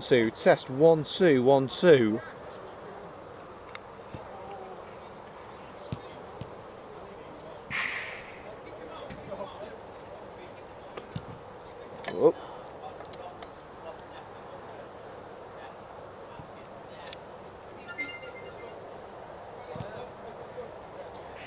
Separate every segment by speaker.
Speaker 1: Two, test 1 2 1 2. Oh.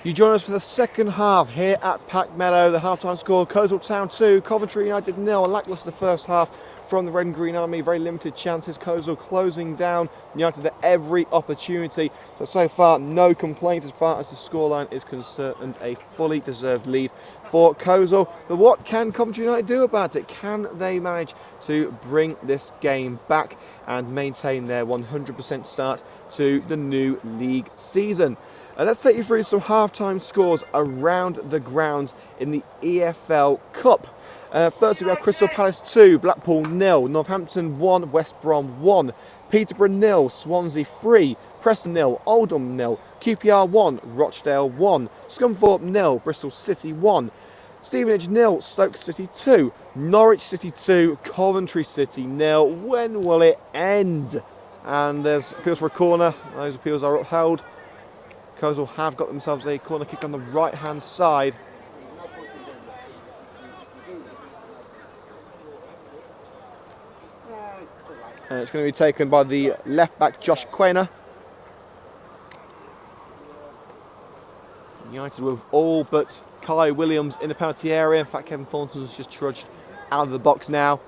Speaker 1: You join us for the second half here at Pack Meadow. The half-time score: Coleshill Town 2, Coventry United 0. A lacklustre first half from the Red and Green Army. Very limited chances. Coleshill closing down United at every opportunity. So far, no complaints as far as the scoreline is concerned, and a fully deserved lead for Coleshill. But what can Coventry United do about it? Can they manage to bring this game back and maintain their 100% start to the new league season? Let's take you through some half-time scores around the ground in the EFL Cup. Firstly, we have Crystal Palace 2, Blackpool 0, Northampton 1, West Brom 1, Peterborough 0, Swansea 3, Preston 0, Oldham 0, QPR 1, Rochdale 1, Scunthorpe 0, Bristol City 1, Stevenage 0, Stoke City 2, Norwich City 2, Coventry City 0. When will it end? And there's appeals for a corner. Those appeals are upheld. Coleshill have got themselves a corner kick on the right-hand side. And it's going to be taken by the left-back Josh Quainer. United with all but Kai Williams in the penalty area. In fact, Kevin Thornton's just trudged out of the box now,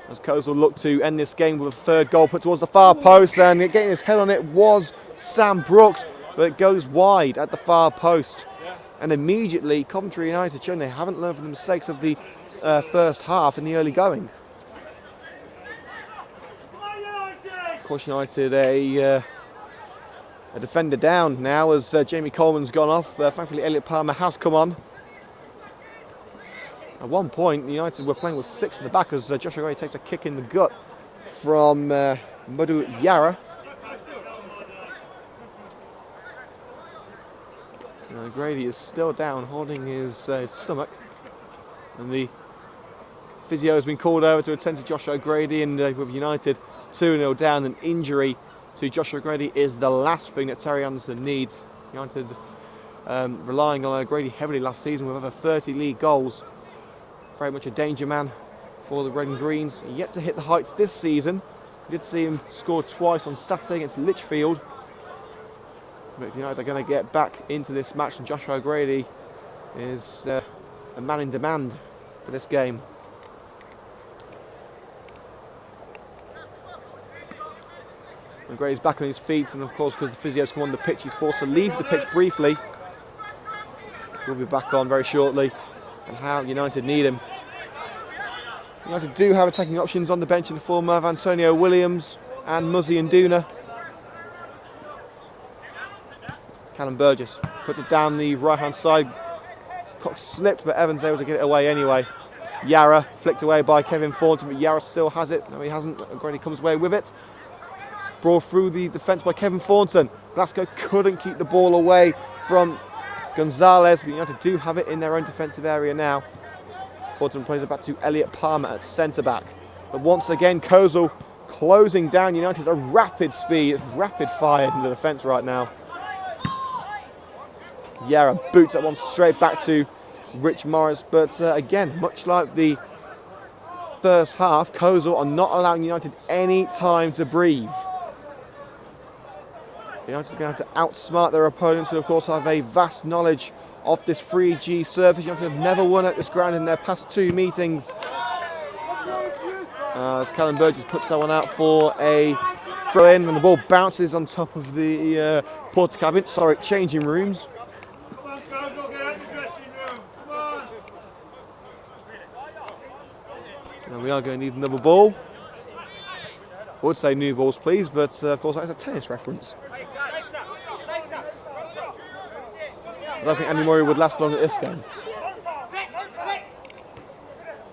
Speaker 1: as Coleshill look to end this game with a third goal put towards the far post, and getting his head on it was Sam Brooks. But it goes wide at the far post. And immediately, Coventry United showing they haven't learned from the mistakes of the first half in the early going. Coleshill United, a defender down now as Jamie Coleman's gone off. Thankfully, Elliot Palmer has come on. At one point, United were playing with 6 at the back as Joshua Gray takes a kick in the gut from Madhu Yara. Grady is still down, holding his stomach, and the physio has been called over to attend to Joshua Grady. And with United 2-0 down, an injury to Joshua Grady is the last thing that Terry Anderson needs. United relying on Grady heavily last season with over 30 league goals. Very much a danger man for the Red and Greens. Yet to hit the heights this season. We did see him score twice on Saturday against Lichfield. But if United are going to get back into this match, and Joshua Grady is a man in demand for this game. And Grady's back on his feet, and of course, because the physio's come on the pitch, he's forced to leave the pitch briefly. He'll be back on very shortly, and how United need him. United do have attacking options on the bench in the form of Antonio Williams and Muzzy Nduna. Callum Burgess puts it down the right-hand side. Cox slipped, but Evans able to get it away anyway. Yara flicked away by Kevin Thornton, but Yara still has it. No, he hasn't. Grady comes away with it. Brought through the defence by Kevin Thornton. Glasgow couldn't keep the ball away from Gonzalez, but United do have it in their own defensive area now. Thornton plays it back to Elliot Palmer at centre-back. But once again, Coleshill closing down United at a rapid speed. It's rapid fire in the defence right now. Yara boots that one straight back to Rich Morris, but again, much like the first half, Coleshill are not allowing United any time to breathe. United are going to have to outsmart their opponents, who of course have a vast knowledge of this 3G surface. United have never won at this ground in their past 2 meetings. As Callum Burgess puts that one out for a throw in, and the ball bounces on top of the porter cabin, changing rooms. And we are going to need another ball. I would say new balls, please, but of course that's a tennis reference. I don't think Andy Murray would last long at this game.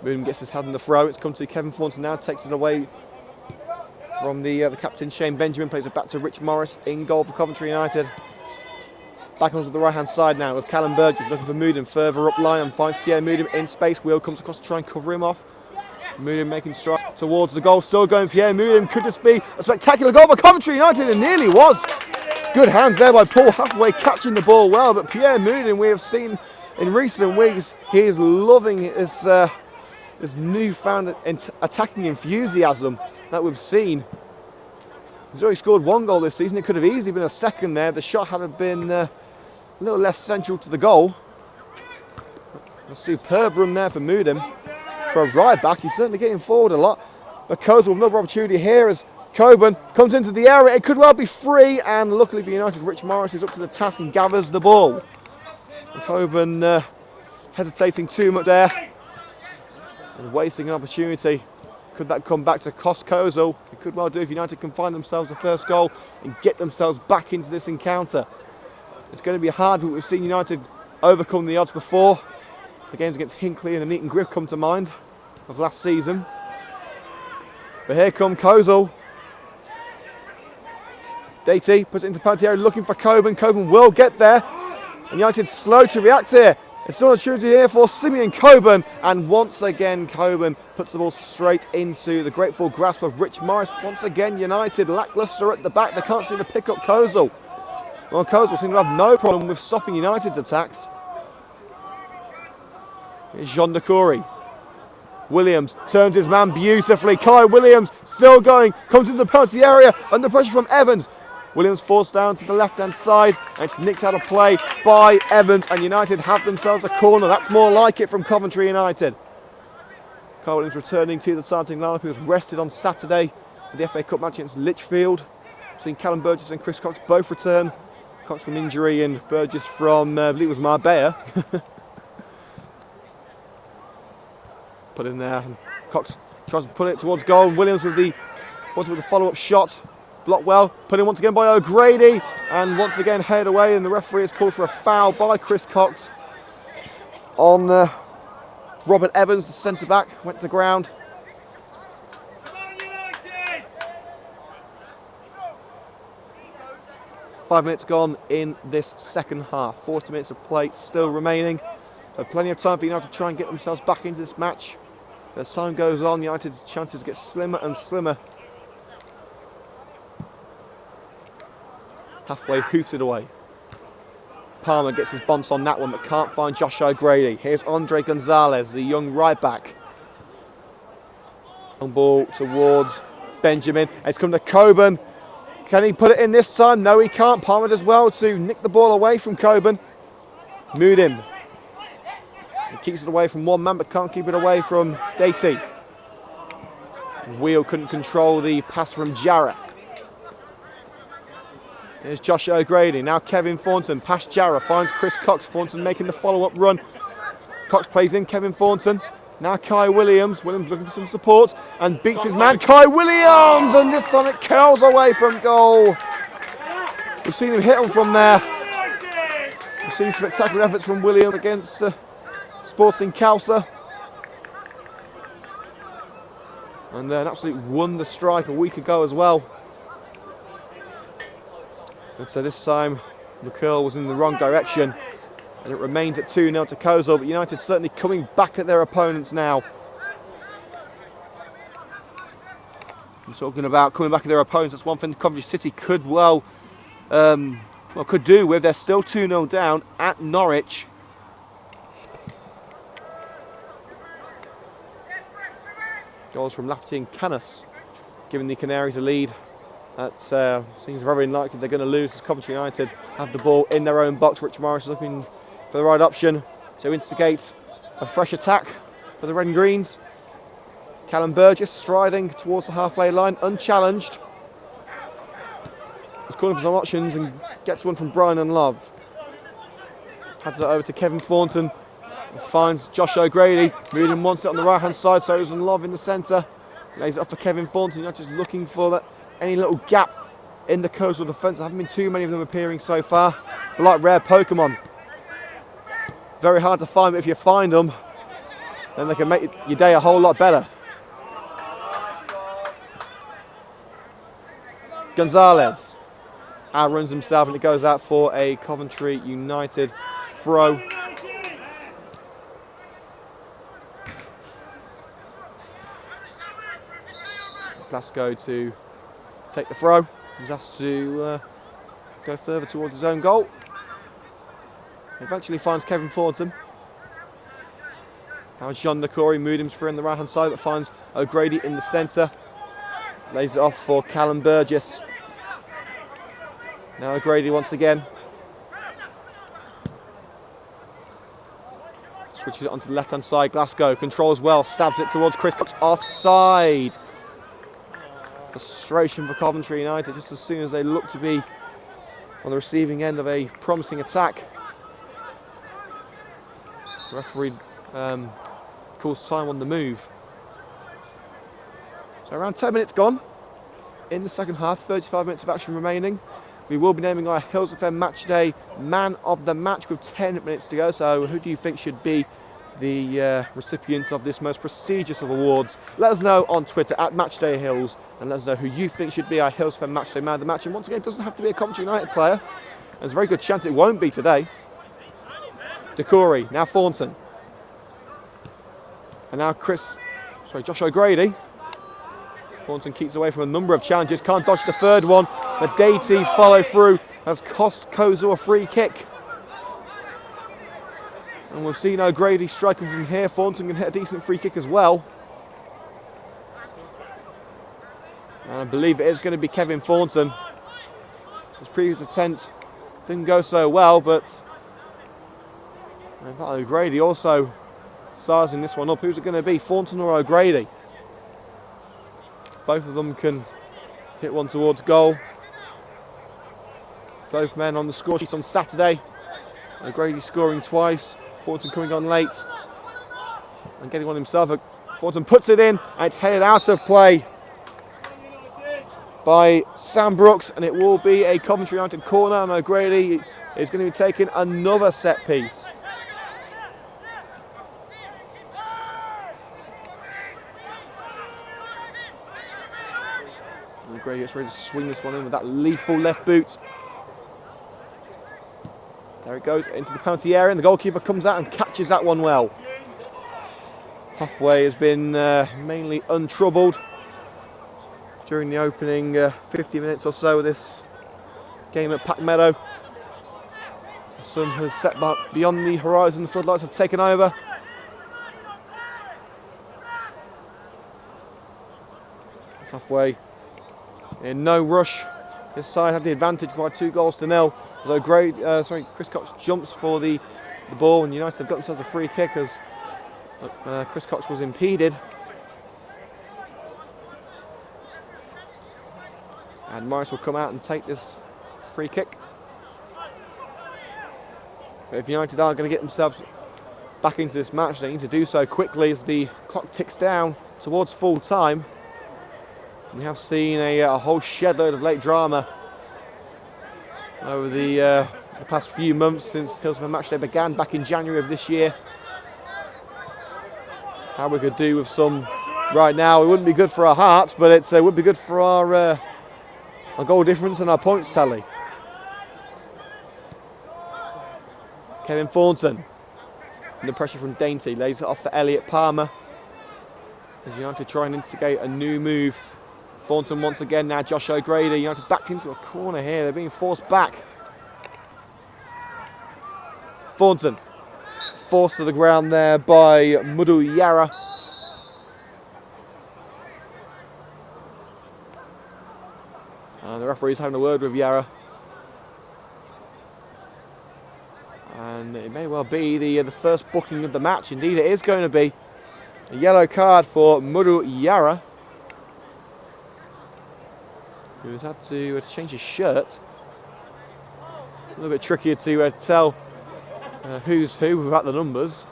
Speaker 1: Boone gets his head in the throw. It's come to Kevin Thornton now, takes it away from the captain, Shane Benjamin, plays it back to Rich Morris in goal for Coventry United. Back onto the right-hand side now with Callum Burgess looking for Moodham further up line and finds Pierre Moodham in space. Wheel comes across to try and cover him off. Moodham making strides towards the goal, still going Pierre Moodham. Could this be a spectacular goal for Coventry United? It nearly was. Good hands there by Paul Hathaway, catching the ball well, but Pierre Moodham, we have seen in recent weeks, he is loving his newfound attacking enthusiasm that we've seen. He's already scored 1 goal this season. It could have easily been a second there. The shot had been a little less central to the goal. A superb run there for Moodham. For a right back, he's certainly getting forward a lot. But Coleshill with another opportunity here as Coburn comes into the area. It could well be free, and luckily for United, Rich Morris is up to the task and gathers the ball. And Coburn hesitating too much there and wasting an opportunity. Could that come back to cost Coleshill? It could well do if United can find themselves the first goal and get themselves back into this encounter. It's going to be hard, but we've seen United overcome the odds before. The games against Hinckley and Neaton Griff come to mind of last season. But here come Coleshill. Datey puts it into the penalty area looking for Coburn. Coburn will get there. And United slow to react here. It's an opportunity here for Simeon Coburn. And once again, Coburn puts the ball straight into the grateful grasp of Rich Morris. Once again, United lacklustre at the back. They can't seem to pick up Coleshill. Well, Coleshill seem to have no problem with stopping United's attacks. Here's Jean de Coury. Williams turns his man beautifully. Kai Williams still going. Comes into the penalty area under pressure from Evans. Williams forced down to the left-hand side. And it's nicked out of play by Evans. And United have themselves a corner. That's more like it from Coventry United. Kai Williams returning to the starting lineup. He was rested on Saturday for the FA Cup match against Lichfield. We've seen Callum Burgess and Chris Cox both return. Cox from injury and Burgess from, I believe it was Marbella. Put in there. And Cox tries to put it towards goal. Williams with the follow-up shot. Blocked well. Put in once again by O'Grady. And once again head away. And the referee has called for a foul by Chris Cox on Robert Evans, the centre-back. Went to ground. Five minutes gone in this second half. 40 minutes of play still remaining. So plenty of time for United to try and get themselves back into this match. As time goes on, United's chances get slimmer and slimmer. Halfway hoofed it away. Palmer gets his bounce on that one, but can't find Josh O'Grady. Here's Andre Gonzalez, the young right back. Long ball towards Benjamin. It's come to Coburn. Can he put it in this time? No, he can't. Palmer does well to nick the ball away from Coburn. Moodham. He keeps it away from one man, but can't keep it away from Datey. Wheel couldn't control the pass from Jarrah. Here's Josh O'Grady. Now Kevin Thornton. Past Jarrah. Finds Chris Cox. Thornton making the follow-up run. Cox plays in Kevin Thornton. Now Kai Williams. Williams looking for some support and beats his man. Kai Williams! And this time it curls away from goal. We've seen him hit him from there. We've seen spectacular efforts from Williams against Sporting Cowser. And an absolute wonder strike a week ago as well. And so this time the curl was in the wrong direction. And it remains at 2-0 to Coleshill, but United certainly coming back at their opponents now. I'm talking about coming back at their opponents. That's one thing Coventry City could could do with. They're still 2-0 down at Norwich. Goals from Lafferty and Canis, giving the Canaries a lead. That seems very unlikely they're going to lose as Coventry United have the ball in their own box. Rich Morris is looking for the right option to instigate a fresh attack for the Red and Greens. Callum Burgess striding towards the halfway line, unchallenged. He's calling for some options and gets one from Brian and Love. Pads it over to Kevin Thornton. Finds Josh O'Grady. Moodham wants it on the right hand side, so it's Love in the centre. Lays it off for Kevin Thornton. You're just looking for that any little gap in the Coleshill defence. There haven't been too many of them appearing so far. But like rare Pokemon, very hard to find, but if you find them, then they can make your day a whole lot better. Gonzalez outruns himself and it goes out for a Coventry United throw. Glasgow to take the throw. He's asked to go further towards his own goal. Eventually finds Kevin Thornton. Now John Nakori moved him through on the right hand side, but finds O'Grady in the centre. Lays it off for Callum Burgess. Now O'Grady once again. Switches it onto the left hand side. Glasgow controls well, stabs it towards Chris Cox, offside. Frustration for Coventry United just as soon as they look to be on the receiving end of a promising attack. The referee calls time on the move. So around 10 minutes gone in the second half, 35 minutes of action remaining. We will be naming our Hillz FM Matchday Man of the Match with 10 minutes to go. So who do you think should be the recipient of this most prestigious of awards? Let us know on Twitter at MatchdayHills, and let us know who you think should be our Hillz FM Matchday Man of the Match. And once again, it doesn't have to be a Coventry United player. There's a very good chance it won't be today. Decory, now Thornton. And now Josh O'Grady. Thornton keeps away from a number of challenges, can't dodge the third one. The Daties follow through, has cost Kozel a free kick. And we've seen O'Grady striking from here. Thornton can hit a decent free kick as well. And I believe it is going to be Kevin Thornton. His previous attempt didn't go so well, but in fact O'Grady also sizing this one up. Who's it going to be, Thornton or O'Grady? Both of them can hit one towards goal. Both men on the score sheet on Saturday. O'Grady scoring twice. Thornton coming on late and getting one himself. Thornton puts it in and it's headed out of play by Sam Brooks, and it will be a Coventry United corner, and O'Grady is going to be taking another set piece. O'Grady gets ready to swing this one in with that lethal left boot. There it goes into the penalty area, and the goalkeeper comes out and catches that one well. Halfway has been mainly untroubled during the opening 50 minutes or so of this game at Pack Meadow. The sun has set beyond the horizon, the floodlights have taken over. Halfway in no rush. This side had the advantage by 2-0. Although Chris Cox jumps for the ball, and United have got themselves a free kick as Chris Cox was impeded. And Morris will come out and take this free kick. But if United are going to get themselves back into this match, they need to do so quickly as the clock ticks down towards full time. We have seen a whole shed load of late drama over the past few months since Hillz FM Matchday began back in January of this year. How we could do with some right now, it wouldn't be good for our hearts, but it would be good for our goal difference and our points tally. Kevin Thornton, under pressure from Dainty, lays it off for Elliot Palmer as United try and instigate a new move. Thornton once again, now Josh O'Grady. United backed into a corner here, they're being forced back. Thornton forced to the ground there by Mudu Yara. And the referee's having a word with Yara. And it may well be the first booking of the match. Indeed, it is going to be a yellow card for Mudu Yara, who's had to change his shirt. A little bit trickier to tell who's who without the numbers.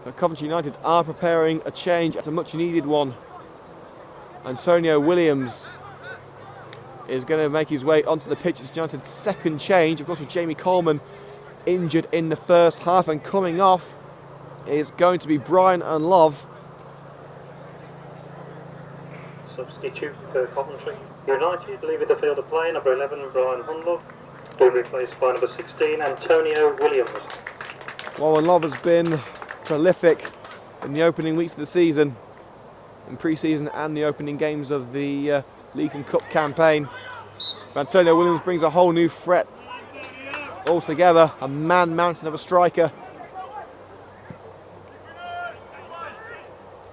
Speaker 1: But Coventry United are preparing a change. It's a much needed one. Antonio Williams is going to make his way onto the pitch. It's United's second change. Of course, with Jamie Coleman injured in the first half, and coming off is going to be Brian and Love.
Speaker 2: Substitute for Coventry United, leaving the field of play, number 11, Brian Hunlove, being replaced by number 16, Antonio Williams.
Speaker 1: Well, Love has been prolific in the opening weeks of the season. in pre-season and the opening games of the League and Cup campaign. Antonio Williams brings a whole new threat altogether, a man-mountain of a striker.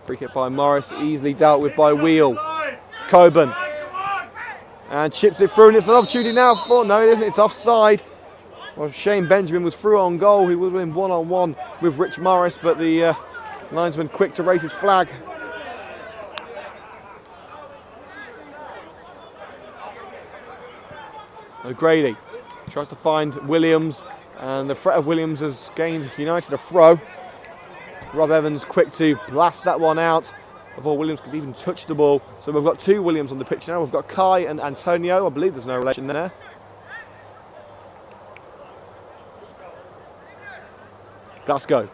Speaker 1: Free kick by Morris, easily dealt with by Wheel. Coburn. And chips it through, and it's an opportunity now for... No, it isn't, it's offside. Well, Shane Benjamin was through on goal. He would have been one-on-one with Rich Morris, but the linesman quick to raise his flag. O'Grady tries to find Williams, and the threat of Williams has gained United a throw. Rob Evans quick to blast that one out before Williams could even touch the ball. So we've got two Williams on the pitch now. We've got Kai and Antonio. I believe there's no relation there. Glasgow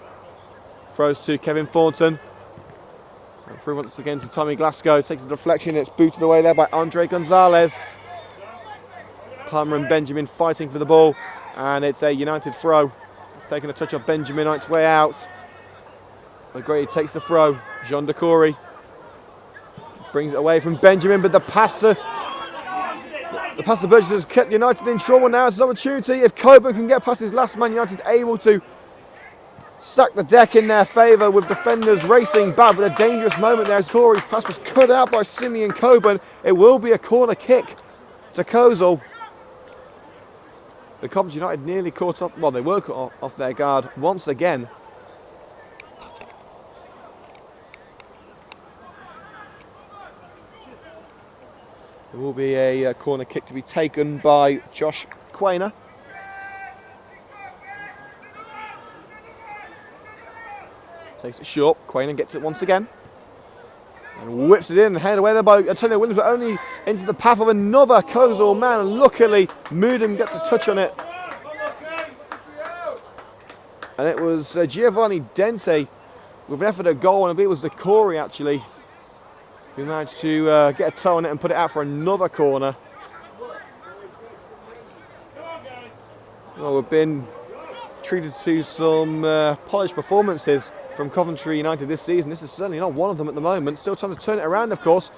Speaker 1: throws to Kevin Thornton. And through once again to Tommy Glasgow. Takes a deflection. It's booted away there by Andre Gonzalez. Palmer and Benjamin fighting for the ball. And it's a United throw. It's taking a touch off Benjamin on its way out. O'Grady takes the throw. Jean de Corey brings it away from Benjamin, but the pass to Burgess has kept United in trouble now. It's an opportunity. If Coburn can get past his last man, United able to stack the deck in their favour with defenders racing bad, but a dangerous moment there as Corey's pass was cut out by Simeon Coburn. It will be a corner kick to Coleshill. The Coventry United nearly caught off, well, they were caught off their guard once again. There will be a corner kick to be taken by Josh Quainer. Takes it short. Quainer gets it once again. And whips it in. Headed away there by Antonio Williams, but only into the path of another Coleshill man. And luckily, Moodham gets a touch on it. And it was Giovanni Dente with an effort at goal. And I believe it was the Corey actually, who managed to get a toe on it and put it out for another corner. Well, we've been treated to some polished performances from Coventry United this season. This is certainly not one of them at the moment. Still trying to turn it around, of course.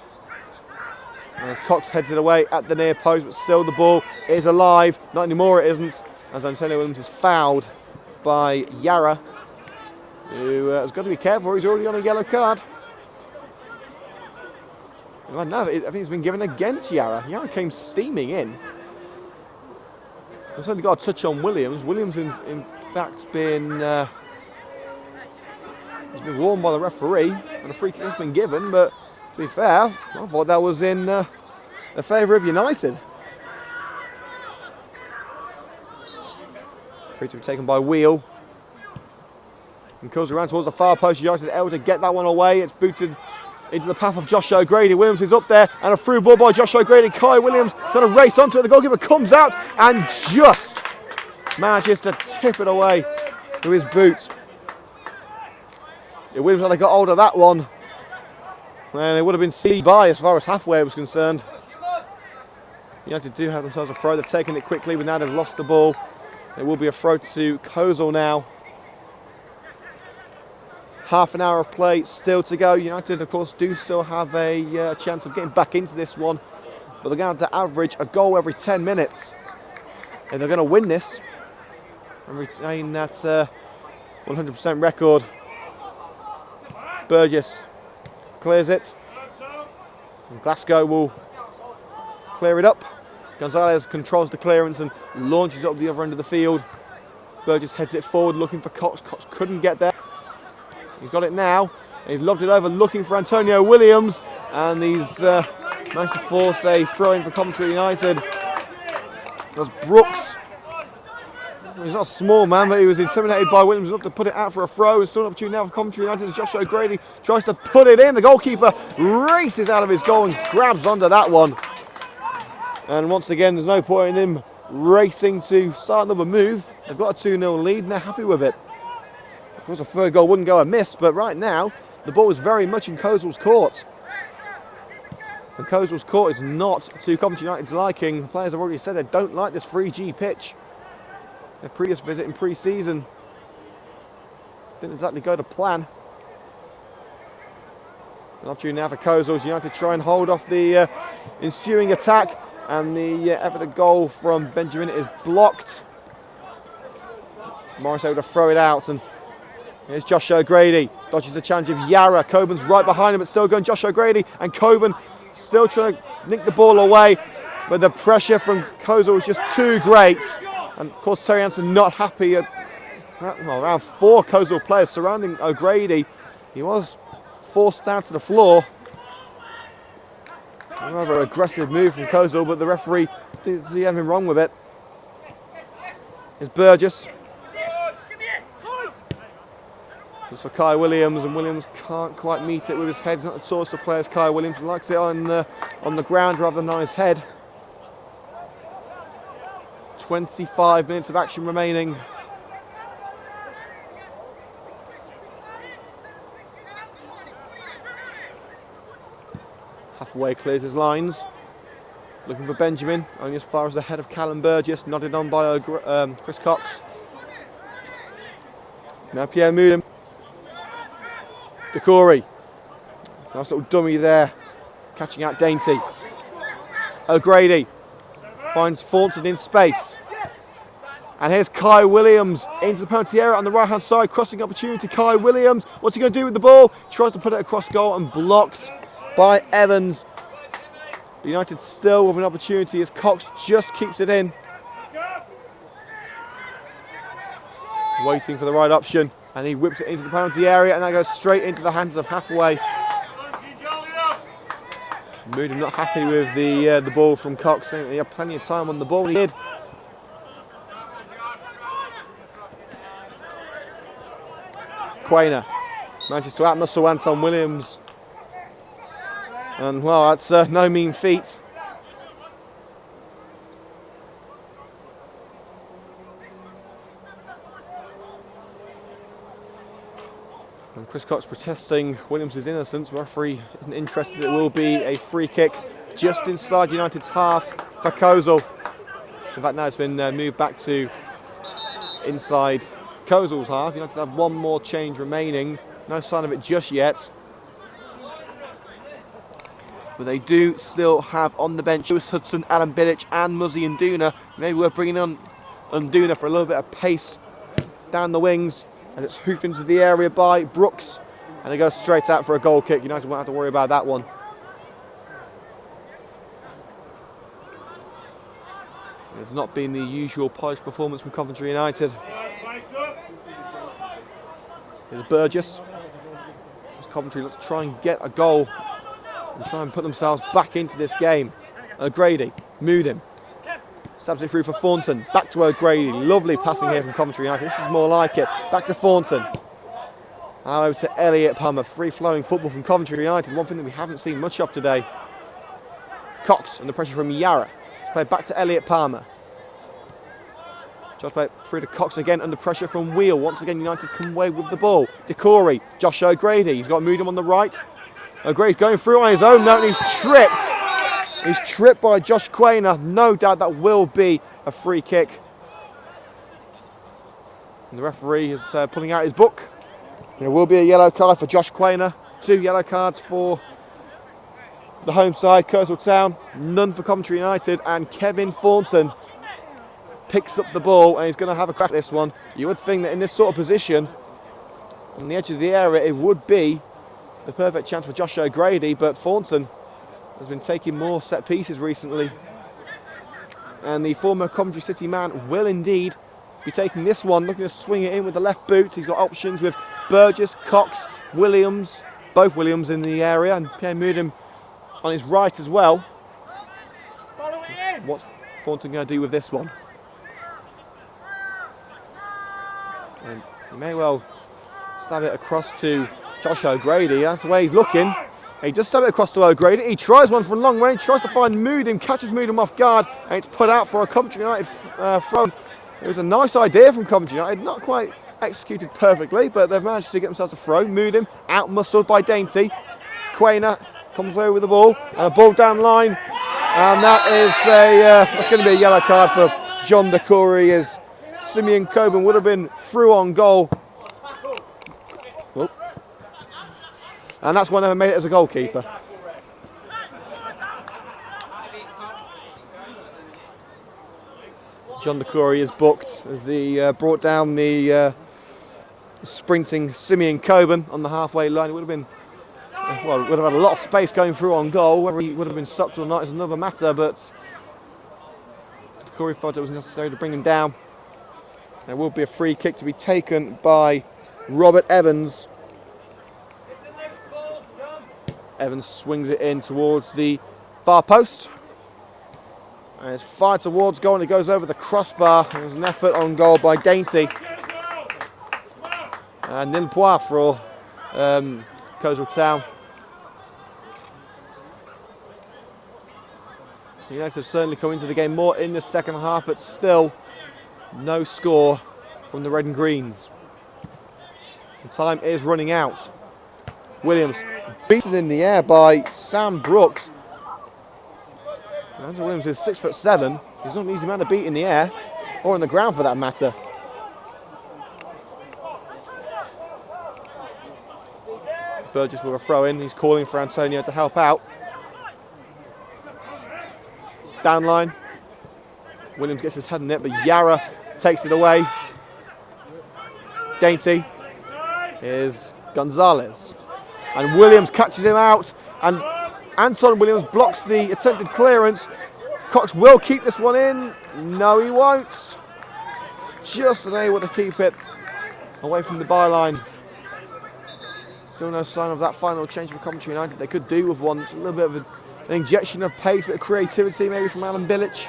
Speaker 1: As Cox heads it away at the near post, but still the ball is alive. Not anymore, it isn't, as Antonio Williams is fouled by Yara, who has got to be careful. He's already on a yellow card. Well, no, I think it's been given against Yara. Yara came steaming in. It's only got a touch on Williams. Williams, in fact, has been warned by the referee, and a free kick has been given. But to be fair, I thought that was in the favour of United. Free to be taken by Wheel. And goes around towards the far post. United able to get that one away. It's booted into the path of Josh O'Grady. Williams is up there, and a through ball by Josh O'Grady. Kai Williams trying to race onto it. The goalkeeper comes out and just manages to tip it away with his boots. Yeah, Williams, they got hold of that one, and it would have been C by as far as halfway was concerned. United do have themselves a throw. They've taken it quickly, but now they've lost the ball. It will be a throw to Coleshill now. Half an hour of play still to go. United, of course, do still have a chance of getting back into this one, but they're going to have to average a goal every 10 minutes if they're going to win this and retain that 100% record. Burgess clears it, and Glasgow will clear it up. Gonzalez controls the clearance and launches it up the other end of the field. Burgess heads it forward looking for Cox. Cox couldn't get there. He's got it now. He's lobbed it over looking for Antonio Williams, and he's managed to force a throw in for Coventry United. That's Brooks. He's not a small man, but he was intimidated by Williams enough to put it out for a throw. It's still an opportunity now for Coventry United as Josh O'Grady tries to put it in. The goalkeeper races out of his goal and grabs onto that one. And once again, there's no point in him racing to start another move. They've got a 2-0 lead and they're happy with it. Of course, a third goal wouldn't go amiss, but right now, the ball is very much in Coleshill's court. And Coleshill's court is not to Coventry United's liking. The players have already said they don't like this 3G pitch. Their previous visit in pre-season didn't exactly go to plan. An opportunity now for Coleshill United to try and hold off the ensuing attack, and the effort of goal from Benjamin is blocked. Morris able to throw it out, and here's Josh O'Grady. Dodges the challenge of Yara. Coburn's right behind him, but still going Josh O'Grady, and Coburn still trying to nick the ball away, but the pressure from Coleshill was just too great. And of course Terry Hansen not happy at around 4 Coleshill players surrounding O'Grady. He was forced down to the floor. Another aggressive move from Coleshill, but the referee didn't see anything wrong with it. Here's Burgess. It's for Kai Williams, and Williams can't quite meet it with his head. He's not the sort of player as Kai Williams. He likes it on the ground rather than on his head. 25 minutes of action remaining. Halfway clears his lines. Looking for Benjamin, only as far as the head of Callum Burgess, nodded on by Chris Cox. Now Pierre Moodham. Decory. Nice little dummy there. Catching out Dainty. O'Grady finds Thornton in space. And here's Kai Williams into the penalty area on the right hand side. Crossing opportunity. Kai Williams. What's he going to do with the ball? Tries to put it across goal and blocked by Evans. United still with an opportunity as Cox just keeps it in. Waiting for the right option. And he whips it into the penalty area, and that goes straight into the hands of Halfway. Moodham not happy with the ball from Cox, saying he had plenty of time on the ball. He did. Quainer manages to outmuscle Anton Williams. And well, that's no mean feat. And Chris Cox protesting Williams' innocence. The referee isn't interested. It will be a free kick just inside United's half for Coleshill. In fact, now it's been moved back to inside Coleshill's half. United have one more change remaining. No sign of it just yet. But they do still have on the bench Lewis Hudson, Alan Bilic and Muzzy Nduna. Maybe we're bringing on Nduna for a little bit of pace down the wings. And it's hoofed into the area by Brooks. And it goes straight out for a goal kick. United won't have to worry about that one. It's not been the usual polished performance from Coventry United. Here's Burgess. As Coventry looks to try and get a goal and try and put themselves back into this game. O'Grady, Moodham. Stabs it through for Thornton. Back to O'Grady. Lovely passing here from Coventry United. This is more like it. Back to Thornton. Now over to Elliot Palmer. Free-flowing football from Coventry United. One thing that we haven't seen much of today. Cox under pressure from Yara. It's played back to Elliot Palmer. Just played through to Cox again under pressure from Wheel. Once again, United come away with the ball. Decory. Josh O'Grady. He's got Moodham on the right. O'Grady's going through on his own now, and he's tripped. He's tripped by Josh Quainer. No doubt that will be a free kick. And the referee is pulling out his book. There will be a yellow card for Josh Quainer. 2 yellow cards for the home side, Coleshill Town. None for Coventry United. And Kevin Thornton picks up the ball and he's going to have a crack at this one. You would think that in this sort of position, on the edge of the area, it would be the perfect chance for Josh O'Grady, but Thornton has been taking more set pieces recently. And the former Coventry City man will indeed be taking this one, looking to swing it in with the left boot. He's got options with Burgess, Cox, Williams, both Williams in the area, and Pierre Moodham on his right as well. What's Thornton going to do with this one? And he may well stab it across to Josh O'Grady. That's the way he's looking. He does stab it across to O'Grady. He tries one from long range, tries to find Moodham, catches Moodham off guard, and it's put out for a Coventry United throw. It was a nice idea from Coventry United, not quite executed perfectly, but they've managed to get themselves a throw. Moodham out-muscled by Dainty. Quainer comes away with the ball, and a ball down line, and that's going to be a yellow card for John Decory, as Simeon Coburn would have been through on goal. And that's one ever made it as a goalkeeper. John DeCory is booked as he brought down the sprinting Simeon Coburn on the halfway line. It would have been, well, would have had a lot of space going through on goal. Whether he would have been stopped or not is another matter, but DeCory thought it was necessary to bring him down. There will be a free kick to be taken by Robert Evans. Evans swings it in towards the far post. And it's fired towards goal and it goes over the crossbar. There's an effort on goal by Dainty. And nil point for Coleshill Town. United have certainly come into the game more in the second half, but still no score from the Red and Greens. The time is running out. Williams beaten in the air by Sam Brooks. Andrew Williams is 6'7". He's not an easy man to beat in the air, or on the ground for that matter. Burgess with a throw in. He's calling for Antonio to help out. Down line. Williams gets his head in it, but Yara takes it away. Dainty is Gonzalez. And Williams catches him out, and Anton Williams blocks the attempted clearance. Cox will keep this one in. No, he won't. Just unable to keep it away from the byline. Still no sign of that final change for Coventry United. They could do with one. It's a little bit of an injection of pace, a bit of creativity maybe from Alan Bilic.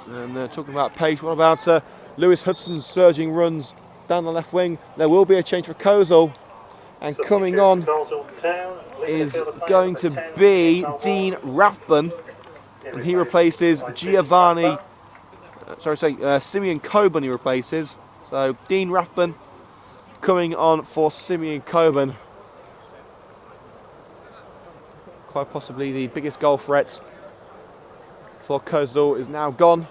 Speaker 1: And talking about pace, what about Lewis Hudson's surging runs down the left wing? There will be a change for Coleshill, and coming on is going to be Dean Rathburn, and he replaces Simeon Coburn he replaces. So Dean Rathburn coming on for Simeon Coburn. Quite possibly the biggest goal threat for Coleshill is now gone.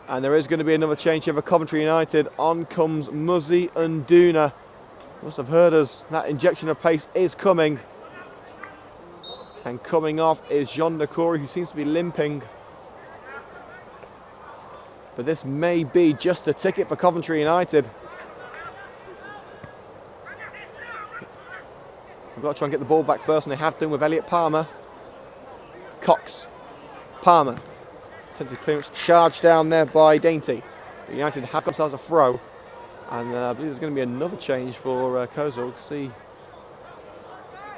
Speaker 1: And there is going to be another change here for Coventry United. On comes Muzzy Unduna. Must have heard us. That injection of pace is coming. And coming off is John DeCory, who seems to be limping. But this may be just a ticket for Coventry United. We've got to try and get the ball back first, and they have done with Elliot Palmer. Cox. Palmer. Attempted clearance charged down there by Dainty. But United have got themselves a throw. And I believe there's going to be another change for Coleshill. See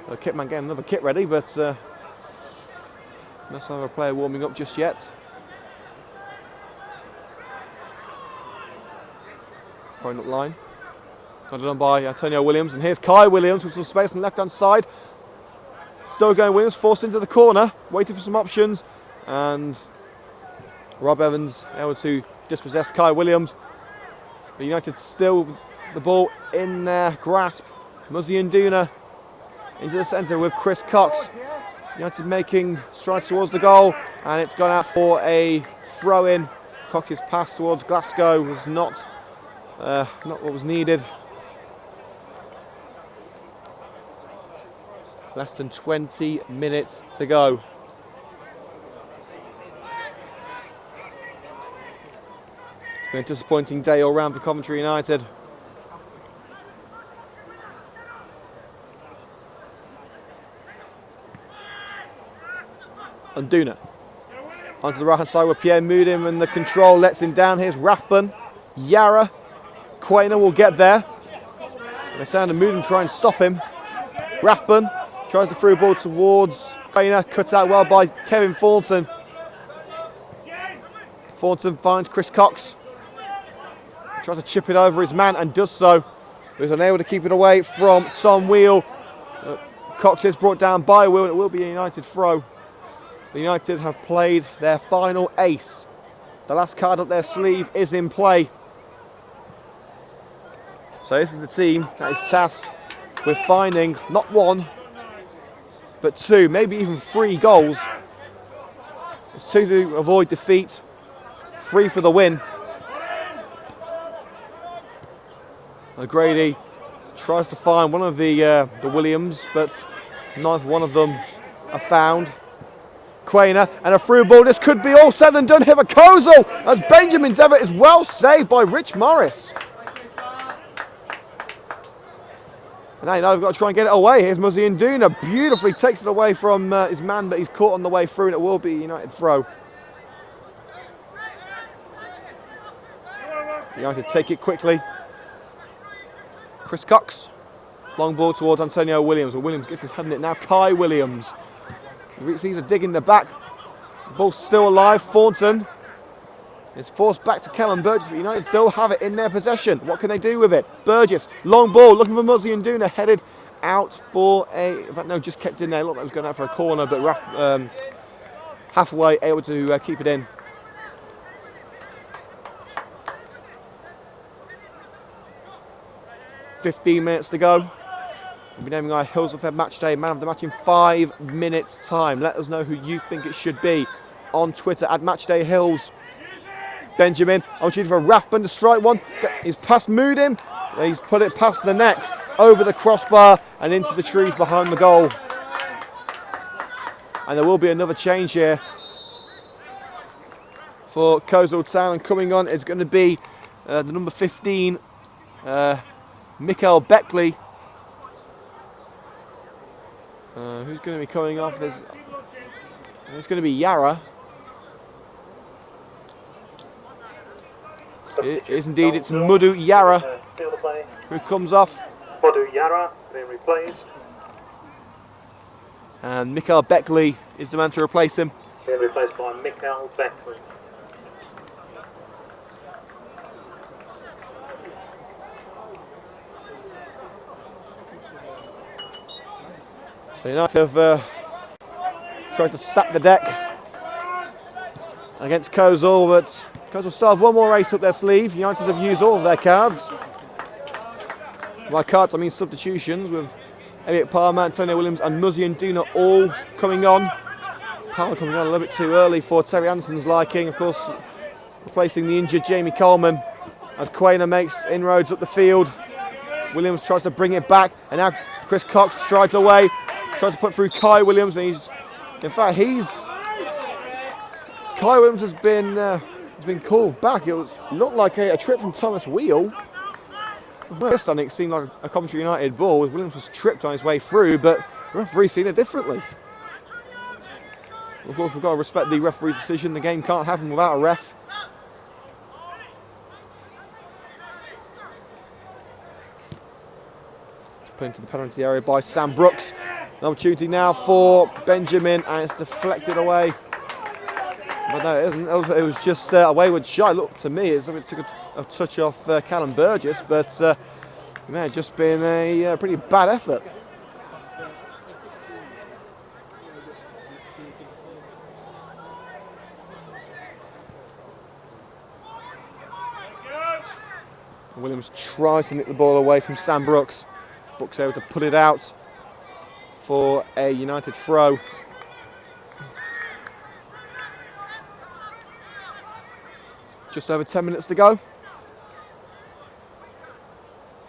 Speaker 1: the kit man getting another kit ready, but no sign of a player warming up just yet. Throwing up line. Nodded on by Antonio Williams, and here's Kai Williams with some space on the left hand side. Still going Williams, forced into the corner, waiting for some options, and Rob Evans able to dispossess Kai Williams. But United still with the ball in their grasp. Muzzy Unduna into the centre with Chris Cox. United making strides towards the goal, and it's gone out for a throw-in. Cox's pass towards Glasgow was not what was needed. Less than 20 minutes to go. It's been a disappointing day all round for Coventry United. Unduna onto the right hand side with Pierre Mudim, and the control lets him down. Here's Rathburn, Yara, Quainer will get there. They sound of Mudim try and stop him. Rathburn tries the through ball towards Quainer, cut out well by Kevin Thornton. Thornton finds Chris Cox, tries to chip it over his man and does so, but is unable to keep it away from Tom Wheel. Cox is brought down by Wheel, and it will be a United throw. The United have played their final ace. The last card up their sleeve is in play. So this is the team that is tasked with finding not one, but two, maybe even three goals It's 2 to avoid defeat, 3 for the win. O'Grady tries to find one of the Williams, but neither one of them are found. Quainer and a through ball. This could be all said and done here for Coleshill, as Benjamin's effort is well saved by Rich Morris. And now United have got to try and get it away. Here's Muzzy Nduna, beautifully takes it away from his man, but he's caught on the way through, and it will be a United throw. United take it quickly. Chris Cox, long ball towards Antonio Williams. Well, Williams gets his head in it now. Kai Williams. He sees a dig in the back. The ball's still alive. Thornton is forced back to Kellen Burgess, but United still have it in their possession. What can they do with it? Burgess, long ball, looking for Muzzy Nduna, headed out for a... In fact, no, just kept in there. Looked like it was going out for a corner, but halfway able to keep it in. "15 minutes to go. We'll be naming our Hillz FM Matchday Man of the Match in 5 minutes' time. Let us know who you think it should be on Twitter at MatchdayHills. Benjamin, opportunity for Rathbun to strike one. He's past Moodim. He's put it past the net, over the crossbar and into the trees behind the goal. And there will be another change here for Coleshill Town. And coming on is going to be the number 15, Mikael Beckley. Who's going to be coming off? It's going to be Yara. It is indeed, it's Mudu Yara who comes off.
Speaker 2: Mudu Yara being replaced.
Speaker 1: And Mikael Beckley is the man to replace him.
Speaker 2: Being replaced by Mikael Beckley.
Speaker 1: So United have tried to sack the deck against Coleshill, but Coleshill still have one more ace up their sleeve. United have used all of their cards. By cards, I mean substitutions, with Elliot Palmer, Antonio Williams and Muzzy Nduna all coming on. Palmer coming on a little bit too early for Terry Anderson's liking. Of course, replacing the injured Jamie Coleman as Quainer makes inroads up the field. Williams tries to bring it back, and now Chris Cox strides away, tries to put through Kai Williams, and Kai Williams has been called back. It looked like a trip from Thomas Wheel. First time it seemed like a Coventry United ball, as Williams was tripped on his way through, but the referee's seen it differently. Of course, we've got to respect the referee's decision. The game can't happen without a ref. It's put into the penalty area by Sam Brooks. An opportunity now for Benjamin, and it's deflected away. But no, it isn't. It was just a wayward shot. Look, to me, it took a touch off Callum Burgess, but it may have just been a pretty bad effort. Williams tries to nick the ball away from Sam Brooks. Brooks able to put it out for a United throw. Just over 10 minutes to go.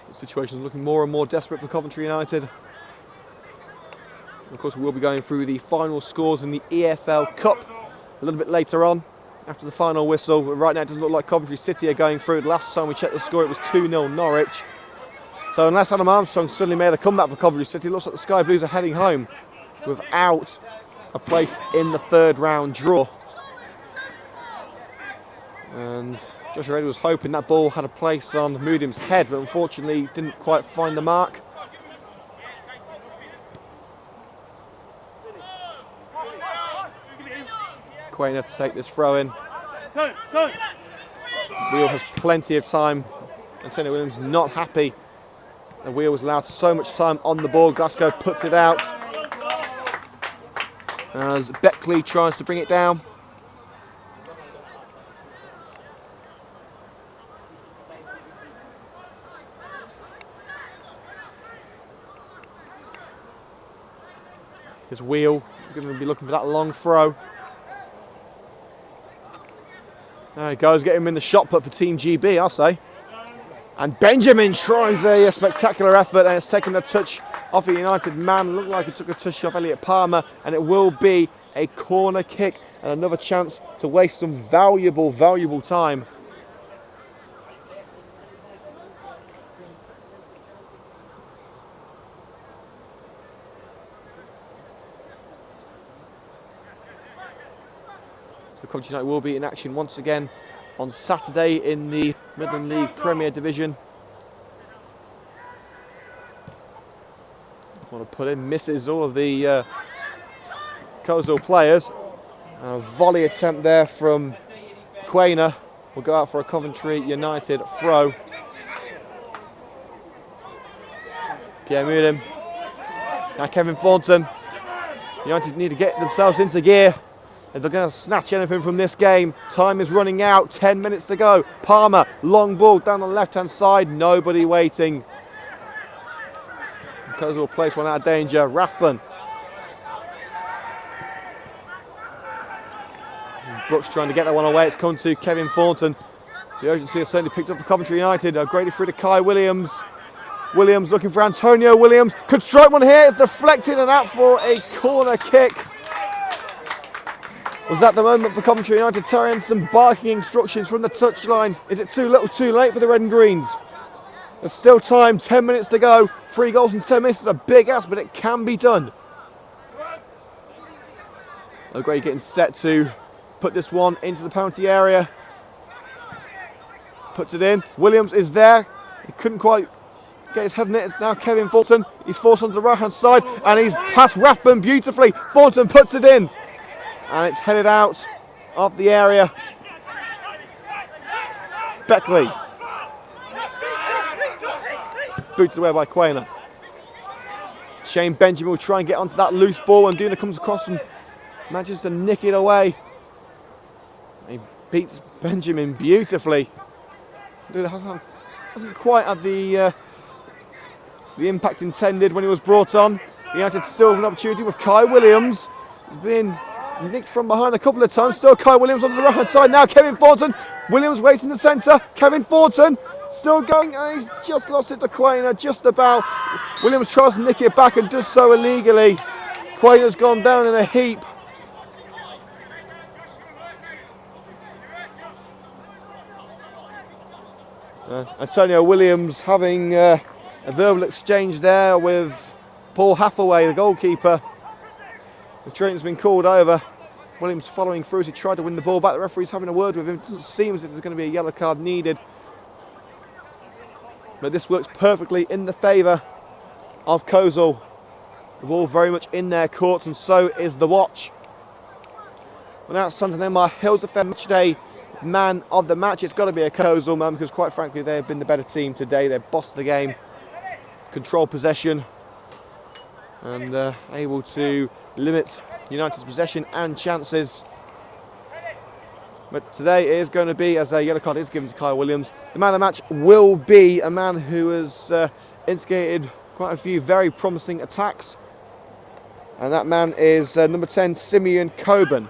Speaker 1: The situation is looking more and more desperate for Coventry United. And of course, we will be going through the final scores in the EFL Cup a little bit later on, after the final whistle. But right now, it doesn't look like Coventry City are going through. The last time we checked the score, it was 2-0 Norwich. So unless Adam Armstrong suddenly made a comeback for Coventry City, it looks like the Sky Blues are heading home without a place in the third round draw. And Joshua Reddy was hoping that ball had a place on Moodim's head, but unfortunately didn't quite find the mark. Quainer to take this throw in. Wheel has plenty of time. Antonio Williams not happy. The Wheel was allowed so much time on the ball. Glasgow puts it out as Beckley tries to bring it down. His Wheel is going to be looking for that long throw. There he goes, get him in the shot put for Team GB, I'll say. And Benjamin tries a spectacular effort, and it's taken a touch off a United man. Looked like it took a touch off Elliot Palmer, and it will be a corner kick and another chance to waste some valuable time. So Coventry United will be in action once again on Saturday in the Midland League Premier Division. Want to put in, misses all of the Coleshill players. And a volley attempt there from Quainer will go out for a Coventry United throw. Pierre Mudim. Now Kevin Thornton. United need to get themselves into gear if they're going to snatch anything from this game. Time is running out, 10 minutes to go. Palmer, long ball down the left-hand side, nobody waiting. Coleshill will place one out of danger. Rathbun. Brooks trying to get that one away. It's come to Kevin Thornton. The urgency has certainly picked up for Coventry United. Graded through to Kai Williams. Williams looking for Antonio Williams. Could strike one here. It's deflected and out for a corner kick. Was that the moment for Coventry United? Terry Henson barking instructions from the touchline. Is it too little, too late for the Red and Greens? There's still time, 10 minutes to go. 3 goals in 10 minutes is a big ask, but it can be done. O'Grady getting set to put this one into the penalty area. Puts it in. Williams is there. He couldn't quite get his head in it. It's now Kevin Thornton. He's forced onto the right-hand side, and he's passed Rathbun beautifully. Thornton puts it in, and it's headed out of the area. Beckley. Booted away by Quainer. Shane Benjamin will try and get onto that loose ball, and Duna comes across and manages to nick it away. He beats Benjamin beautifully. Duna hasn't quite had the impact intended when he was brought on. United still have an opportunity with Kai Williams. He's been nicked from behind a couple of times. Still Kai Williams on the right hand side now. Kevin Thornton. Williams waits in the centre. Kevin Thornton. Still going, and he's just lost it to Quainer, just about. Williams tries to nick it back and does so illegally. Quainer's gone down in a heap. Antonio Williams having a verbal exchange there with Paul Hathaway, the goalkeeper. The treatment's been called over. Williams following through as he tried to win the ball back. The referee's having a word with him. It doesn't seem as if there's going to be a yellow card needed. But this works perfectly in the favour of Coleshill. The ball very much in their court, and so is the watch. Well, now it's time to name our Hillz FM Matchday man of the match. It's got to be a Coleshill man, because quite frankly they have been the better team today. They've bossed the game, control possession, and able to limit United's possession and chances. But today it is going to be, as a yellow card is given to Kyle Williams, the man of the match will be a man who has instigated quite a few very promising attacks. And that man is number 10, Simeon Coburn.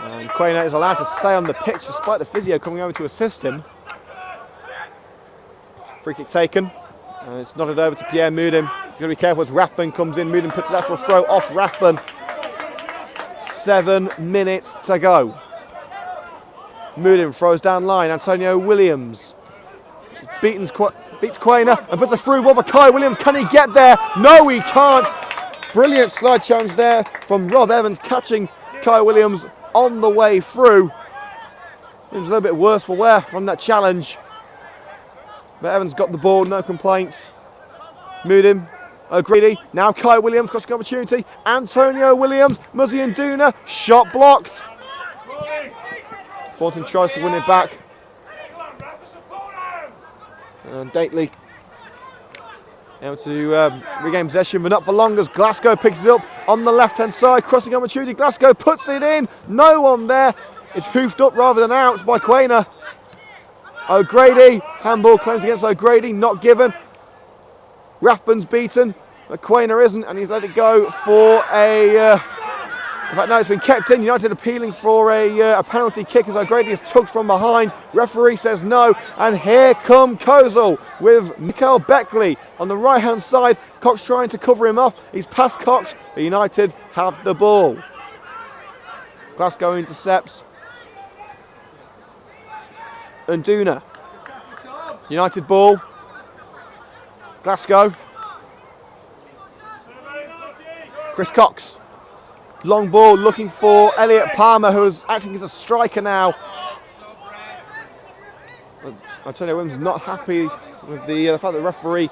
Speaker 1: And Quainer is allowed to stay on the pitch despite the physio coming over to assist him. Free kick taken, and it's nodded over to Pierre Mudim. You've got to be careful as Rathbun comes in. Mudim puts it out for a throw off Rathbun. 7 minutes to go. Mudim throws down line. Antonio Williams beats Quainer and puts a through ball for Kai Williams. Can he get there? No, he can't. Brilliant slide challenge there from Rob Evans, catching Kai Williams on the way through. It was a little bit worse for wear from that challenge. But Evans got the ball, no complaints. Mudim, O'Grady, now Kai Williams, crossing opportunity. Antonio Williams, Muzzy and Duna, shot blocked. Thornton tries to win it back. And Dately able to regain possession, but not for long as Glasgow picks it up on the left-hand side. Crossing opportunity, Glasgow puts it in. No one there. It's hoofed up rather than out by Quainer. O'Grady, handball claims against O'Grady, not given. Rathbone's beaten, but Quainer isn't, and he's let it go for a... in fact, no, it's been kept in. United appealing for a penalty kick as O'Grady is tugged from behind. Referee says no, and here come Coleshill with Mikael Beckley on the right-hand side. Cox trying to cover him off. He's past Cox, but United have the ball. Glasgow intercepts. Unduna. United ball. Glasgow. Chris Cox. Long ball looking for Elliot Palmer, who is acting as a striker now. Antonio Williams not happy with the fact that the referee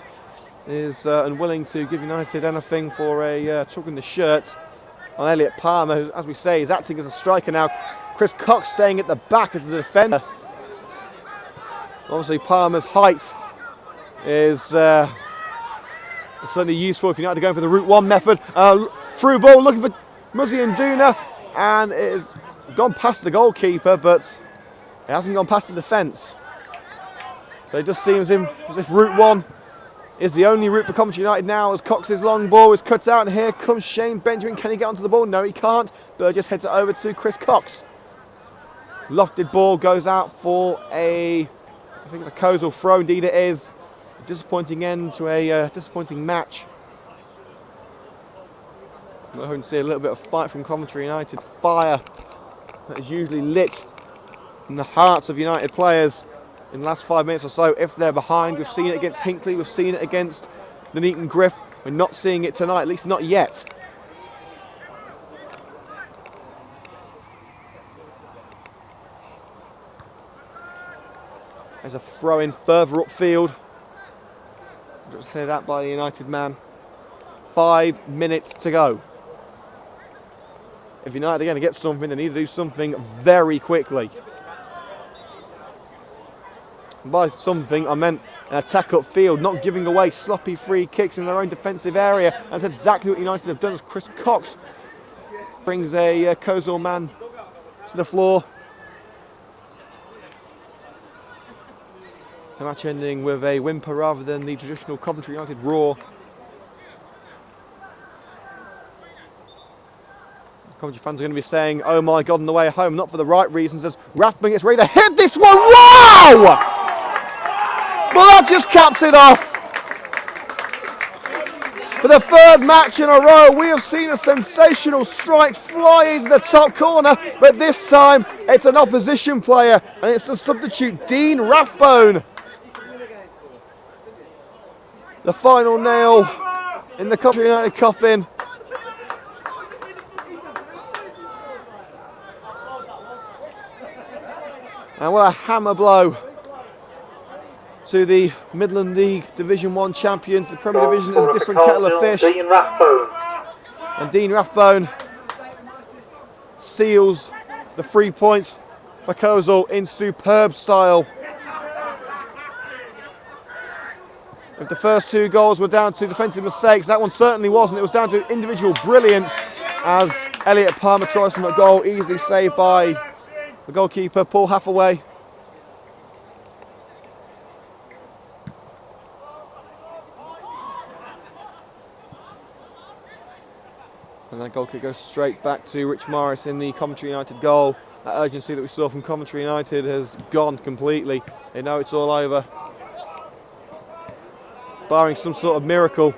Speaker 1: is unwilling to give United anything for a tugging the shirt on Elliot Palmer, who, as we say, is acting as a striker now. Chris Cox staying at the back as a defender. Obviously, Palmer's height is certainly useful if United are going for the Route 1 method. Through ball looking for Muzzy Unduna, and it has gone past the goalkeeper, but it hasn't gone past the defence. So it just seems as if Route 1 is the only route for Coventry United now, as Cox's long ball is cut out, and here comes Shane Benjamin. Can he get onto the ball? No, he can't. Burgess heads it over to Chris Cox. Lofted ball goes out for I think it's a Coleshill throw, indeed it is. A disappointing end to a disappointing match. We're hoping to see a little bit of fight from Coventry United. Fire that is usually lit in the hearts of United players in the last 5 minutes or so if they're behind. We've seen it against Hinckley, we've seen it against Nuneaton Griff. We're not seeing it tonight, at least not yet. There's a throw in further upfield. Just headed out by the United man. 5 minutes to go. If United are going to get something, they need to do something very quickly. And by something, I meant an attack upfield, not giving away sloppy free kicks in their own defensive area. And that's exactly what United have done, as Chris Cox brings a Coleshill man to the floor. The match ending with a whimper rather than the traditional Coventry United roar. Coventry fans are going to be saying, oh my God, on the way home, not for the right reasons, as Rathbone gets ready to hit this one. Wow! Well, that just caps it off. For the third match in a row, we have seen a sensational strike fly into the top corner, but this time it's an opposition player, and it's the substitute, Dean Rathbone. The final nail in the Coventry United coffin. And what a hammer blow to the Midland League Division 1 champions. The Premier Division is a different kettle of fish.
Speaker 2: Dean Rathbone.
Speaker 1: And Dean Rathbone seals the 3 points for Coleshill in superb style. If the first 2 goals were down to defensive mistakes, that one certainly wasn't. It was down to individual brilliance, as Elliot Palmer tries from a goal, easily saved by the goalkeeper, Paul Hathaway. And that goal kick goes straight back to Rich Morris in the Coventry United goal. That urgency that we saw from Coventry United has gone completely. They know it's all over. Barring some sort of miracle,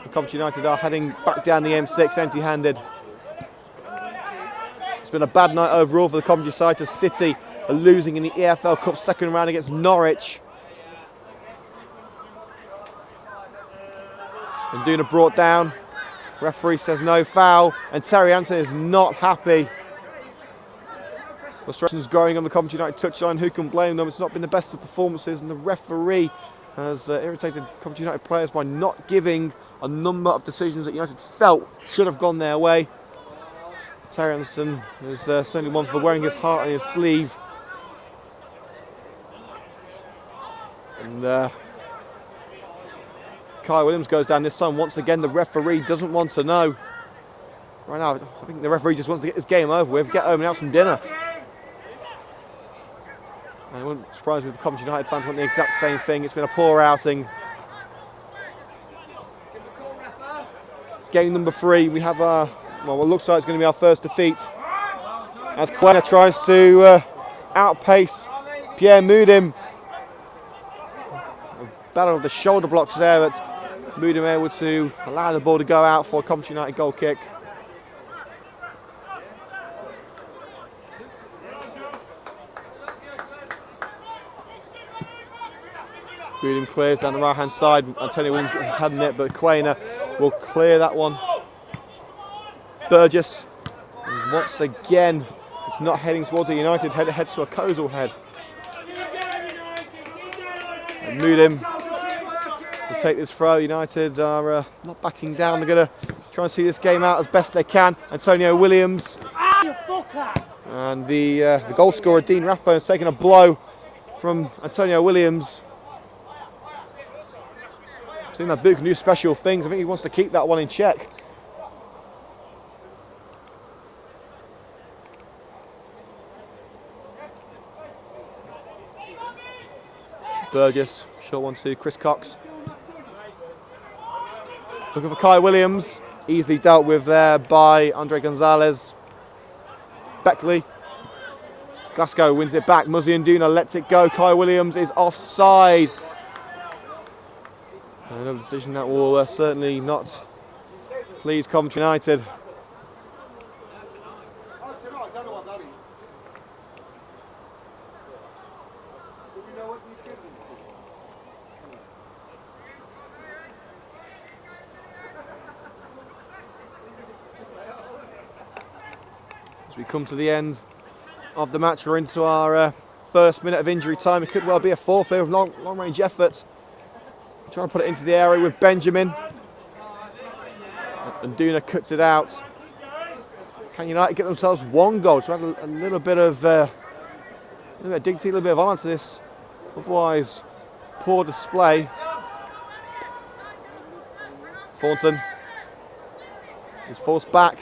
Speaker 1: the Coventry United are heading back down the M6 empty-handed. It's been a bad night overall for the Coventry side, as City are losing in the EFL Cup second round against Norwich. And Duna brought down. Referee says no foul, and Terry Anton is not happy. Frustrations growing on the Coventry United touchline. Who can blame them? It's not been the best of performances, and the referee has irritated Coventry United players by not giving a number of decisions that United felt should have gone their way. Terry Anderson is certainly one for wearing his heart on his sleeve. And Kai Williams goes down this time. Once again, the referee doesn't want to know. Right now, I think the referee just wants to get this game over with, get home and have some dinner. And I wouldn't surprise me if the Coventry United fans want the exact same thing. It's been a poor outing. Game number 3, we have our, well, what looks like it's going to be our first defeat. As Quena tries to outpace Pierre Mudim. Battle of the shoulder blocks there, but Mudim able to allow the ball to go out for a Coventry United goal kick. Mudim clears down the right hand side. Antonio Williams gets his head in it, but Quena will clear that one. Burgess, and once again, it's not heading towards a United head, it heads to a Coleshill head. And Mudim will take this throw. United are not backing down. They're going to try and see this game out as best they can. Antonio Williams. And the goal scorer, Dean Rathbone, has taken a blow from Antonio Williams. Seen that Duke can do special things. I think he wants to keep that one in check. Burgess, short one to Chris Cox. Looking for Kai Williams. Easily dealt with there by Andre Gonzalez. Beckley. Glasgow wins it back. Muzzy and Duna lets it go. Kai Williams is offside. Another decision that will certainly not please Coventry United. As we come to the end of the match, we're into our first minute of injury time. It could well be a forfeit of long-range effort. Trying to put it into the area with Benjamin. And Duna cuts it out. Can United get themselves one goal to add a little bit of dignity, a little bit of honour to this otherwise poor display? Thornton is forced back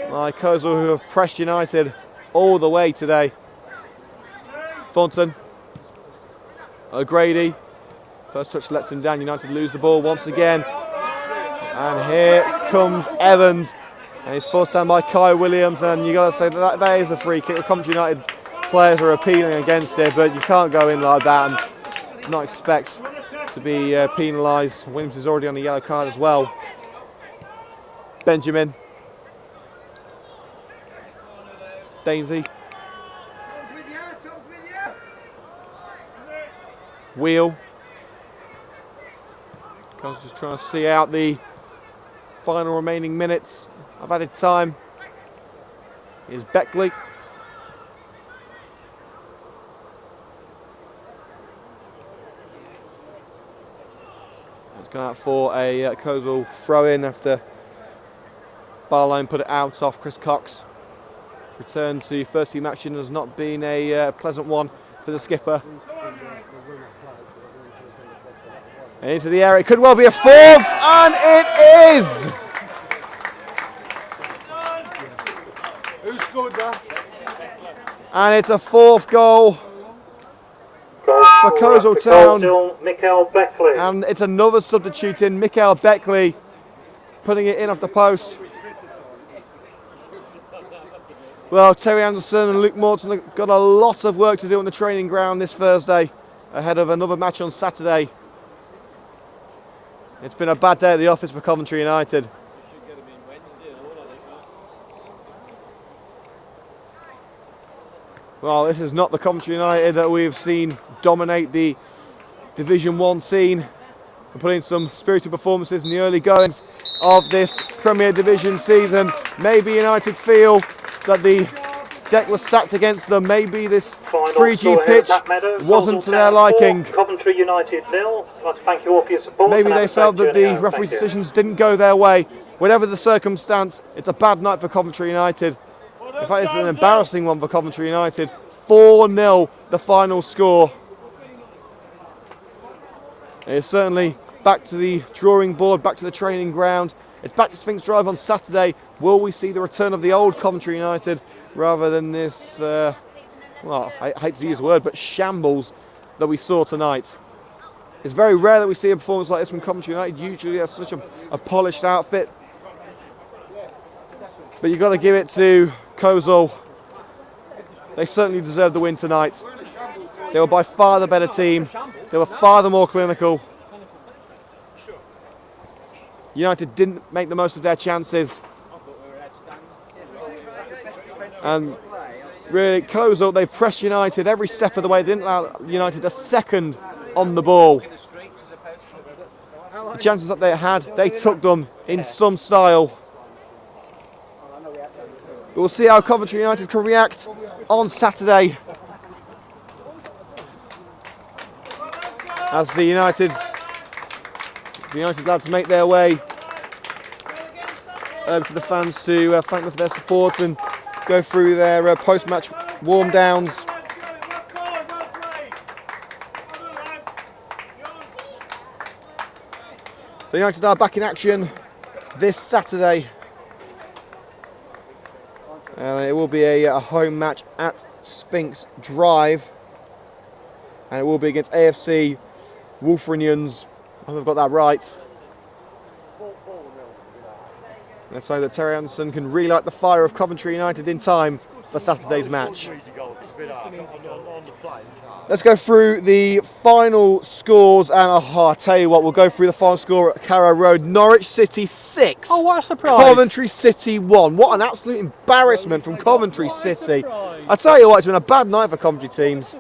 Speaker 1: by Coleshill, who have pressed United all the way today. Thornton. O'Grady. First touch lets him down. United lose the ball once again. And here comes Evans. And he's forced down by Kai Williams. And you've got to say that is a free kick. The Coventry United players are appealing against it, but you can't go in like that and not expect to be penalised. Williams is already on a yellow card as well. Benjamin. Dainsey. Wheel. Just trying to see out the final remaining minutes of added time. Here's Beckley. It's gone out for a Coleshill throw-in after Barline put it out off Chris Cox. His return to first team action has not been a pleasant one for the skipper. And into the area, it could well be a fourth, and it is!
Speaker 3: Who scored that?
Speaker 1: And it's a fourth goal for Coleshill Town.
Speaker 2: Mikael Beckley.
Speaker 1: And it's another substitute in, Mikael Beckley, putting it in off the post. Well, Terry Anderson and Luke Morton have got a lot of work to do on the training ground this Thursday, ahead of another match on Saturday. It's been a bad day at the office for Coventry United. Well, this is not the Coventry United that we've seen dominate the Division 1 scene and put in some spirited performances in the early goings of this Premier Division season. Maybe United feel that the deck was stacked against them. Maybe this 3G pitch wasn't to their liking.
Speaker 2: Coventry United 0. I'd like to thank you all for your support.
Speaker 1: Maybe they felt that the referee's decisions didn't go their way. Whatever the circumstance, it's a bad night for Coventry United. In fact, it's an embarrassing one for Coventry United. 4-0 the final score. It's certainly back to the drawing board, back to the training ground. It's back to Sphinx Drive on Saturday. Will we see the return of the old Coventry United rather than this well, I hate to use the word, but shambles that we saw tonight. It's very rare that we see a performance like this from Coventry United. Usually has such a polished outfit. But you've got to give it to Coleshill. They certainly deserved the win tonight. They were by far the better team. They were far the more clinical. United didn't make the most of their chances. And really, Coleshill, they pressed United every step of the way. They didn't allow United a second on the ball. The chances that they had, they took them in some style. But we'll see how Coventry United can react on Saturday as the United lads make their way over to the fans to thank them for their support and go through their post-match warm-downs. So United are back in action this Saturday. And it will be a home match at Sphinx Drive. And it will be against AFC Wolverhampton. I hope I've got that right. Let's hope that Terry Anderson can relight the fire of Coventry United in time for Saturday's match. Let's go through the final scores, and I tell you what, we'll go through the final score at Carrow Road. Norwich City 6.
Speaker 4: Oh, what a surprise.
Speaker 1: Coventry City 1. What an absolute embarrassment from Coventry City. I tell you what, it's been a bad night for Coventry teams.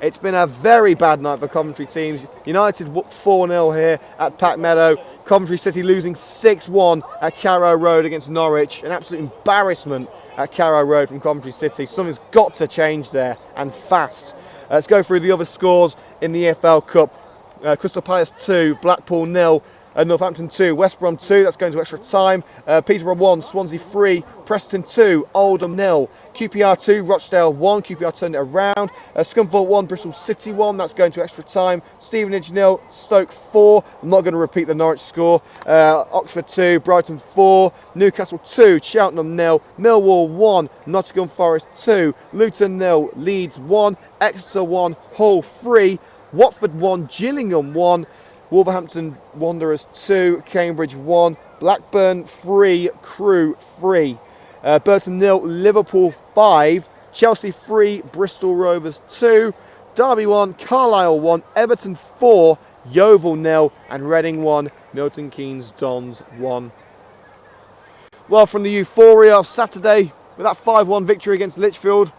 Speaker 1: It's been a very bad night for Coventry teams. United 4-0 here at Pack Meadow. Coventry City losing 6-1 at Carrow Road against Norwich. An absolute embarrassment at Carrow Road from Coventry City. Something's got to change there, and fast. Let's go through the other scores in the EFL Cup. Crystal Palace 2, Blackpool 0, Northampton 2, West Brom 2, that's going to extra time. Peterborough 1, Swansea 3, Preston 2, Oldham 0, QPR 2, Rochdale 1, QPR turned it around. Scunthorpe 1, Bristol City 1, that's going to extra time. Stevenage 0, Stoke 4, I'm not going to repeat the Norwich score. Oxford 2, Brighton 4, Newcastle 2, Cheltenham 0, Millwall 1, Nottingham Forest 2, Luton 0, Leeds 1, Exeter 1, Hull 3, Watford 1, Gillingham 1, Wolverhampton Wanderers 2, Cambridge 1, Blackburn 3, Crewe 3, Burton 0, Liverpool 5, Chelsea 3, Bristol Rovers 2, Derby 1, Carlisle 1, Everton 4, Yeovil 0, and Reading 1, Milton Keynes Dons 1. Well, from the euphoria of Saturday, with that 5-1 victory against Lichfield,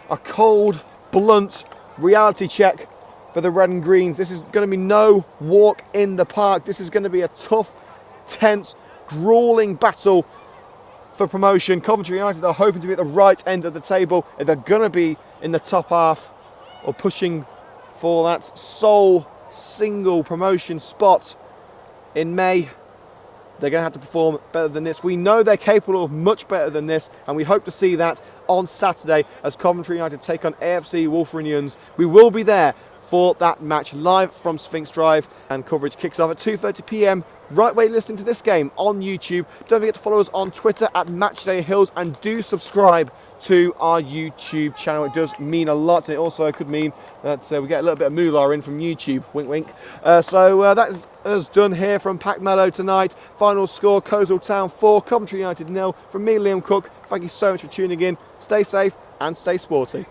Speaker 1: a cold, blunt reality check for the Red and Greens. This is going to be no walk in the park. This is going to be a tough, tense, gruelling battle for promotion. Coventry United are hoping to be at the right end of the table. If they're going to be in the top half or pushing for that sole single promotion spot in May, they're going to have to perform better than this. We know they're capable of much better than this, and we hope to see that on Saturday as Coventry United take on AFC Wolverhampton. We will be there for that match live from Sphinx Drive, and coverage kicks off at 2:30 p.m. right where you're listening to this game on YouTube. Don't forget to follow us on Twitter at Matchday Hillz, and do subscribe to our YouTube channel. It does mean a lot, and it also could mean that we get a little bit of moolah in from YouTube. Wink, wink. So that is us done here from Pack Meadow tonight. Final score: Coleshill Town 4, Coventry United 0. From me, Liam Cook. Thank you so much for tuning in. Stay safe and stay sporty.